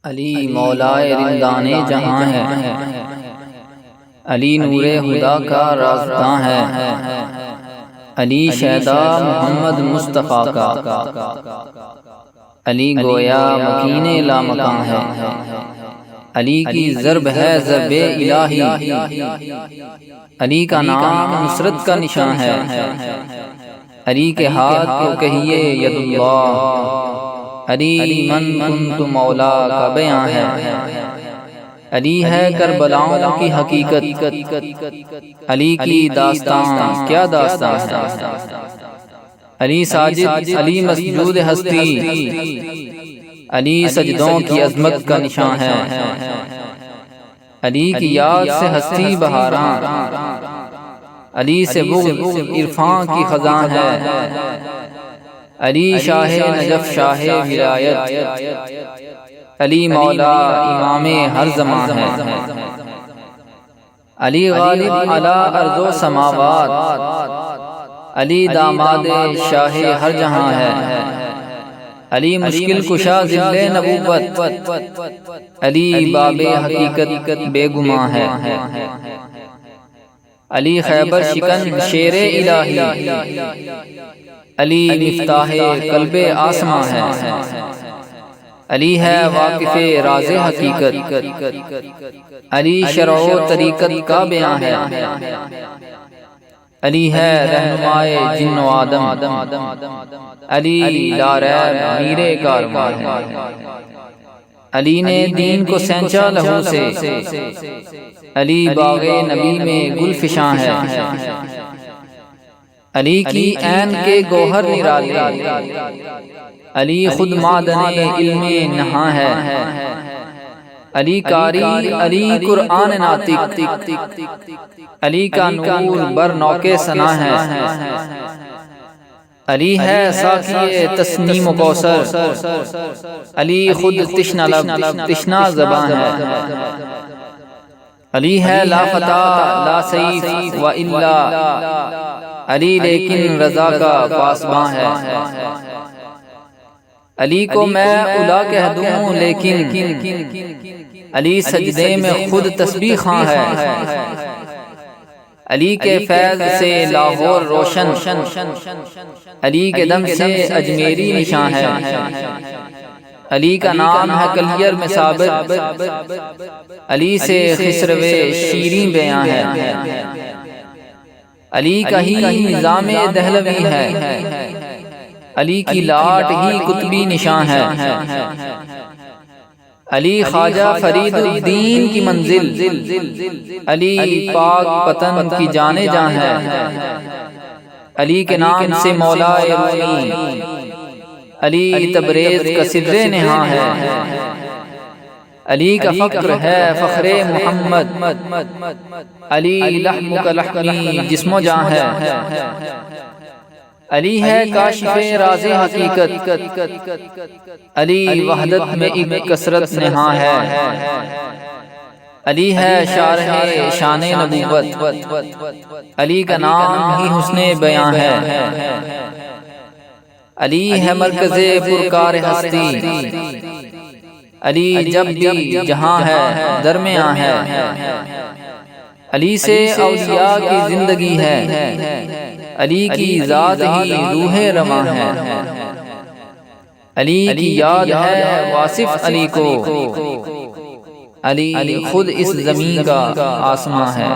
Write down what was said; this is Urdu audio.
علی مولائے رندان جہاں ہے، علی نور خدا کا رازداں ہے، علی شیدا محمد مصطفیٰ کا، علی گویا مکین لامکاں ہے، علی کی ضرب ہے ضرب الہی، علی کا نام نصرت کا نشان ہے، علی کے ہاتھ کو کہیے ید اللہ، علی من کنت مولا کا بیان ہے، علی ہے کربلاؤں کی حقیقت، علی کی داستان کیا داستان ہے، علی ساجد علی مسجود ہستی، علی سجدوں کی عظمت کا نشان ہے، علی کی یاد سے ہستی بہاراں، علی سے بغض عرفان کی خزاں ہے، علی شاہ نجف شاہ ولایت، علی مولا امام ہر زمان ہے، علی غالب علی ارض و سماوات، علی داماد شاہ ہر جہاں ہے، علی مشکل کشا ذل نبوت، علی باب حقیقت بے گماں ہے، علی خیبر شکن شیر الہی، علی مفتاح قلب آسماں ہے، علی ہے واقف راز حقیقت، علی شرع و طریقت کا بیان ہے، علی ہے رہنمائے جن و آدم، علی لا ریب میر کارواں ہے، علی نے دین کو سینچا لہو سے، علی باغ نبی میں گل فشاں ہے، علی کی عین کے گوہر نرالے، علی خود معدن علم نہاں ہے، علی قاری علی قرآن ناطق، علی کا نور بر نوکے ثنا ہے، علی ہے ساقی تسنیم و کوثر، علی خود تشنہ لب تشنہ زبان ہے، علی ہے لا فتح لا سیف و الا، علی لیکن رضا کا پاسباں ہے، علی کو میں الا کہہ دوں لیکن علی سجدے میں خود تسبیح خواں ہے، علی کے فیض سے لاہور روشن، علی کے دم سے اجمیری نشان ہے، علی کا نام ہے کلیر میں ثابت، علی سے خسرو شیریں بیان ہے، علی کا ہی نظام دہلوی ہے، علی کی لاٹ ہی قطبی نشان ہے، علی خواجہ فرید الدین کی منزل، علی پاک پتن کی جانے جان ہے، علی کے نام سے مولا رومی، علی تبریز کا صدر نہاں ہے، علی کا فخر ہے فخر محمد، علی لحم کا لحمی جسم و جاں ہے، علی ہے کاشف راز حقیقت، علی وحدت میں ایک کثرت نہاں ہے، علی ہے شارح شان نبوت، علی کا نام ہی حسن بیان ہے، علی ہے مرکز پرکار ہستی، علی جب بھی جہاں ہے درمیاں ہے، علی سے اولیاء کی زندگی ہے، علی کی ذات ہی روح رواں ہے، علی کی یاد ہے واصف علی کو، علی خود اس زمین کا آسماں ہے۔